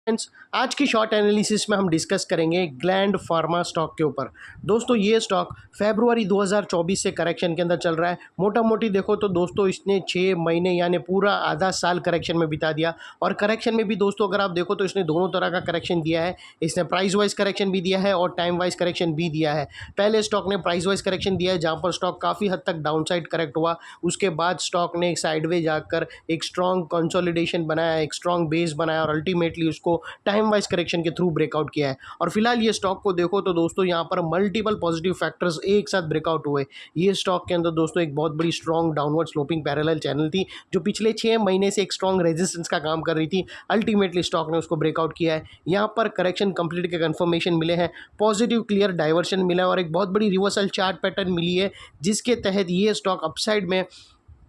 Friends, आज की short analysis में हम डिस्कस करेंगे ग्लैंड फार्मा स्टॉक के ऊपर। दोस्तों, ये स्टॉक फरवरी 2024 से करेक्शन के अंदर चल रहा है। मोटा मोटी देखो तो दोस्तों इसने 6 महीने यानी पूरा आधा साल करेक्शन में बिता दिया। और करेक्शन में भी दोस्तों अगर आप देखो तो इसने दोनों तरह का करेक्शन दिया है। इसने प्राइस वाइज करेक्शन भी दिया है और टाइम वाइज करेक्शन भी दिया है। पहले स्टॉक ने प्राइस वाइज करेक्शन दिया है, जहाँ पर स्टॉक काफ़ी हद तक डाउन साइड करेक्ट हुआ। उसके बाद स्टॉक ने साइडवे जाकर एक स्ट्रॉन्ग कंसोलिडेशन बनाया, एक स्ट्रॉन्ग बेस बनाया और अल्टीमेटली उसको टाइम वाइज करेक्शन के थ्रू ब्रेकआउट किया है। और फिलहाल ये स्टॉक को देखो तो दोस्तों यहाँ पर मल्टीपल पॉजिटिव फैक्टर्स एक साथ ब्रेकआउट हुए। ये स्टॉक के अंदर दोस्तों एक बहुत बड़ी strong downward sloping parallel channel थी, जो पिछले 6 महीने से एक स्ट्रॉन्ग रेजिस्टेंस का काम कर रही थी। अल्टीमेटली स्टॉक ने उसको ब्रेकआउट किया है। यहाँ पर करेक्शन कंप्लीट के कंफर्मेशन मिले हैं, पॉजिटिव क्लियर डाइवर्शन मिला है और एक बहुत बड़ी रिवर्सल चार्ट पैटर्न मिली है, जिसके तहत ये स्टॉक अपसाइड में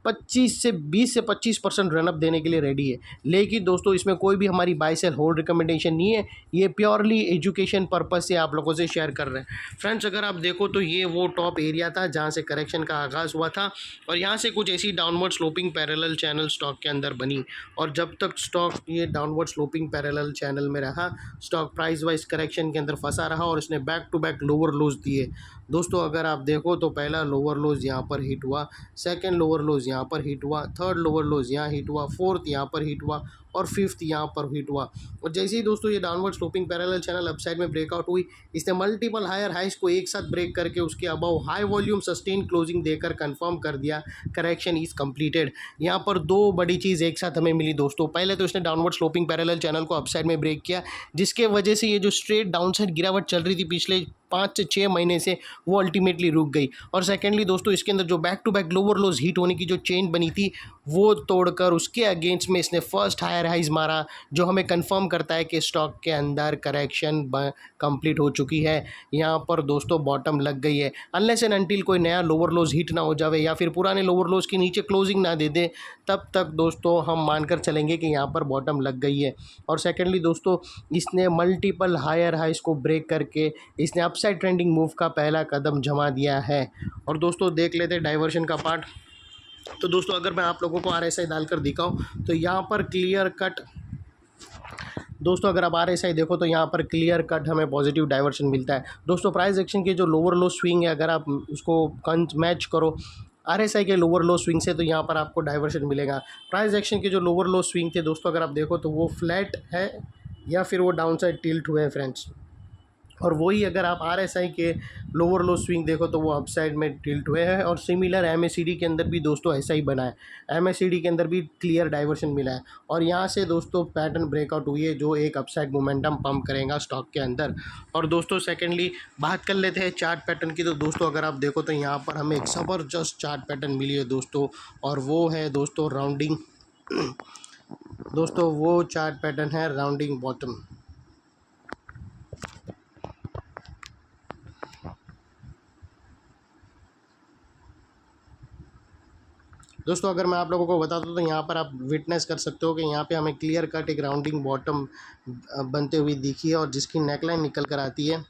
20 से 25% रनअप देने के लिए रेडी है। लेकिन दोस्तों इसमें कोई भी हमारी बाय सेल होल्ड रिकमेंडेशन नहीं है, ये प्योरली एजुकेशन पर्पस से आप लोगों से शेयर कर रहे हैं। फ्रेंड्स, अगर आप देखो तो ये वो टॉप एरिया था जहां से करेक्शन का आगाज़ हुआ था और यहाँ से कुछ ऐसी downward sloping parallel channel stock के अंदर बनी। और जब तक स्टॉक ये डाउनवर्ड स्लोपिंग पैरेलल चैनल में रहा, स्टॉक प्राइस वाइज करेक्शन के अंदर फंसा रहा और इसने back to back lower lows दिए। दोस्तों अगर आप देखो तो पहला लोअर लोज यहाँ पर हिट हुआ, सेकेंड लोअर लोज यहाँ पर हिट हुआ, थर्ड लोअर लोज यहाँ हिट हुआ, फोर्थ यहाँ पर हिट हुआ और फिफ्थ यहाँ पर हिट हुआ। और जैसे ही दोस्तों ये downward sloping parallel channel upside में ब्रेकआउट हुई, इसने मल्टीपल हायर हाइस को एक साथ ब्रेक करके उसके above high volume sustain closing देकर कंफर्म कर दिया करेक्शन इज कंप्लीटेड। यहाँ पर दो बड़ी चीज़ एक साथ हमें मिली दोस्तों। पहले तो इसने डाउनवर्ड स्लोपिंग पैरेलल चैनल को अपसाइड में ब्रेक किया, जिसके वजह से ये जो स्ट्रेट डाउनसाइड गिरावट चल रही थी पिछले 5 से 6 महीने से, वो अल्टीमेटली रुक गई। और सेकेंडली दोस्तों इसके अंदर जो back to back lower lows hit होने की जो चेन बनी थी, वो तोड़कर उसके अगेंस्ट में इसने फर्स्ट हायर हाइज मारा, जो हमें कंफर्म करता है कि स्टॉक के अंदर करेक्शन कंप्लीट हो चुकी है। यहाँ पर दोस्तों बॉटम लग गई है। अनलेस एंड अनटिल कोई नया लोअर लोज हिट ना हो जावे या फिर पुराने लोअर लोज के नीचे क्लोजिंग ना दे दे, तब तक दोस्तों हम मानकर चलेंगे कि यहाँ पर बॉटम लग गई है। और सेकेंडली दोस्तों इसने मल्टीपल हायर हाइज को ब्रेक करके इसने अपसाइड ट्रेंडिंग मूव का पहला कदम जमा दिया है। और दोस्तों देख लेते हैं डाइवर्शन का पार्ट। तो दोस्तों अगर मैं आप लोगों को RSI डालकर दिखाऊं तो यहाँ पर क्लियर कट, दोस्तों अगर आप RSI देखो तो यहाँ पर क्लियर कट हमें पॉजिटिव डाइवर्शन मिलता है। दोस्तों प्राइस एक्शन के जो लोअर लो स्विंग है, अगर आप उसको मैच करो RSI के लोअर लो स्विंग से, तो यहाँ पर आपको डाइवर्शन मिलेगा। प्राइस एक्शन के जो लोअर लो स्विंग थे दोस्तों अगर आप देखो तो वो फ्लैट है या फिर वो डाउन साइड टिल्ट हुए हैं फ्रेंड्स। और वही अगर आप RSI के लोअर लो स्विंग देखो तो वो अपसाइड में टिल्ट हुए हैं। और सिमिलर MACD के अंदर भी दोस्तों ऐसा ही बना है, MACD के अंदर भी क्लियर डाइवर्शन मिला है। और यहाँ से दोस्तों पैटर्न ब्रेकआउट हुई है, जो एक अपसाइड मोमेंटम पंप करेगा स्टॉक के अंदर। और दोस्तों सेकेंडली बात कर लेते हैं चार्ट पैटर्न की। तो दोस्तों अगर आप देखो तो यहाँ पर हमें एक ज़बरदस्त चार्ट पैटर्न मिली है दोस्तों, और वो है दोस्तों राउंडिंग दोस्तों वो चार्ट पैटर्न है राउंडिंग बॉटम। दोस्तों अगर मैं आप लोगों को बता दूं तो यहाँ पर आप विटनेस कर सकते हो कि यहाँ पे हमें क्लियर कट एक राउंडिंग बॉटम बनते हुए दिखी है, और जिसकी नेकलाइन निकल कर आती है,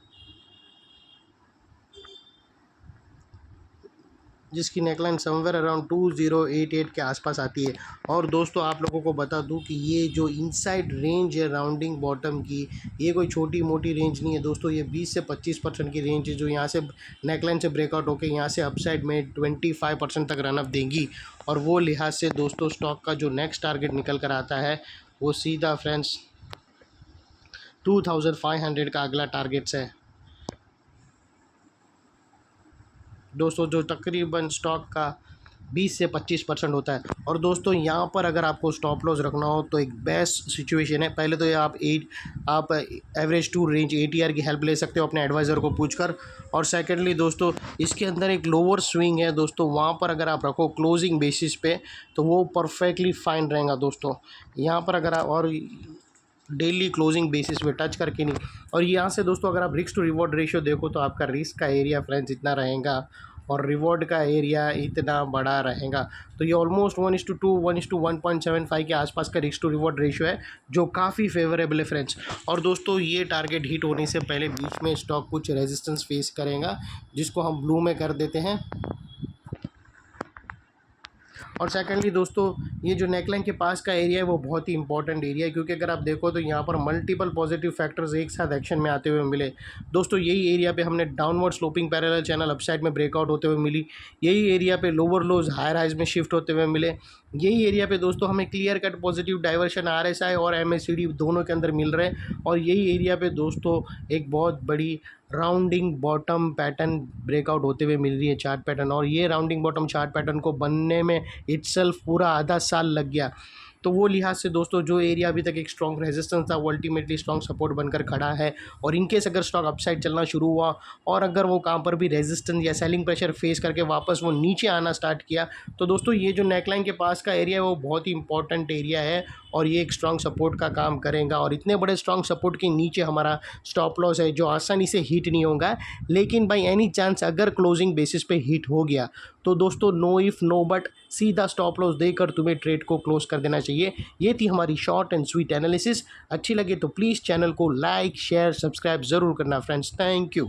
जिसकी नेकलाइन समवेयर अराउंड 2088 के आसपास आती है। और दोस्तों आप लोगों को बता दूं कि ये जो इनसाइड रेंज है राउंडिंग बॉटम की, ये कोई छोटी मोटी रेंज नहीं है दोस्तों। ये 20 से 25% की रेंज है, जो यहाँ से नेकलाइन से ब्रेकआउट होकर यहाँ से अपसाइड में 25% तक रनअप देंगी। और वो लिहाज से दोस्तों स्टॉक का जो नेक्स्ट टारगेट निकल कर आता है, वो सीधा फ्रेंड्स 2500 का अगला टारगेट्स है दोस्तों, जो तकरीबन स्टॉक का 20 से 25% होता है। और दोस्तों यहाँ पर अगर आपको स्टॉप लॉस रखना हो तो एक बेस्ट सिचुएशन है। पहले तो ये आप एवरेज टू रेंज ATR की हेल्प ले सकते हो अपने एडवाइज़र को पूछकर। और सेकेंडली दोस्तों इसके अंदर एक लोअर स्विंग है दोस्तों, वहाँ पर अगर आप रखो क्लोजिंग बेसिस पे तो वो परफेक्टली फाइन रहेगा दोस्तों। यहाँ पर अगर आप और डेली क्लोजिंग बेसिस पे टच करके नहीं। और यहाँ से दोस्तों अगर आप रिस्क टू रिवॉर्ड रेशियो देखो तो आपका रिस्क का एरिया फ्रेंड्स इतना रहेगा और रिवॉर्ड का एरिया इतना बड़ा रहेगा। तो ये ऑलमोस्ट 1:2 1:1.75 के आसपास का रिस्क टू रिवॉर्ड रेशियो है, जो काफ़ी फेवरेबल है फ्रेंड्स। और दोस्तों ये टारगेट हिट होने से पहले बीच में स्टॉक कुछ रेजिस्टेंस फेस करेगा, जिसको हम ब्लू में कर देते हैं। और सेकेंडली दोस्तों ये जो नेकलाइन के पास का एरिया है वो बहुत ही इंपॉर्टेंट एरिया है, क्योंकि अगर आप देखो तो यहाँ पर मल्टीपल पॉजिटिव फैक्टर्स एक साथ एक्शन में आते हुए मिले। दोस्तों यही एरिया पे हमने downward sloping parallel channel upside में ब्रेकआउट होते हुए मिली। यही एरिया पे लोअर लोज हायर हाइज में शिफ्ट होते हुए मिले। यही एरिया पे दोस्तों हमें clear cut positive diversion RSI और MACD दोनों के अंदर मिल रहे हैं। और यही एरिया पे दोस्तों एक बहुत बड़ी राउंडिंग बॉटम पैटर्न ब्रेकआउट होते हुए मिल रही है चार्ट पैटर्न। और ये राउंडिंग बॉटम चार्ट पैटर्न को बनने में इटसेल्फ पूरा आधा साल लग गया। तो वो लिहाज से दोस्तों जो एरिया अभी तक एक स्ट्रॉन्ग रेजिस्टेंस था वो अल्टीमेटली स्ट्रॉन्ग सपोर्ट बनकर खड़ा है। और इनकेस अगर स्टॉक अपसाइड चलना शुरू हुआ और अगर वो कहाँ पर भी रेजिस्टेंस या सेलिंग प्रेशर फेस करके वापस वो नीचे आना स्टार्ट किया तो दोस्तों ये जो नेकलाइन के पास का एरिया है वो बहुत ही इंपॉर्टेंट एरिया है और ये एक स्ट्रॉन्ग सपोर्ट का काम करेगा। और इतने बड़े स्ट्रॉन्ग सपोर्ट के नीचे हमारा स्टॉप लॉस है जो आसानी से हिट नहीं होगा, लेकिन बाई एनी चांस अगर क्लोजिंग बेसिस पे हिट हो गया तो दोस्तों नो इफ़ नो बट सीधा स्टॉप लॉस देकर तुम्हें ट्रेड को क्लोज कर देना चाहिए। ये थी हमारी शॉर्ट एंड स्वीट एनालिसिस। अच्छी लगे तो प्लीज़ चैनल को लाइक शेयर सब्सक्राइब ज़रूर करना फ्रेंड्स। Thank you.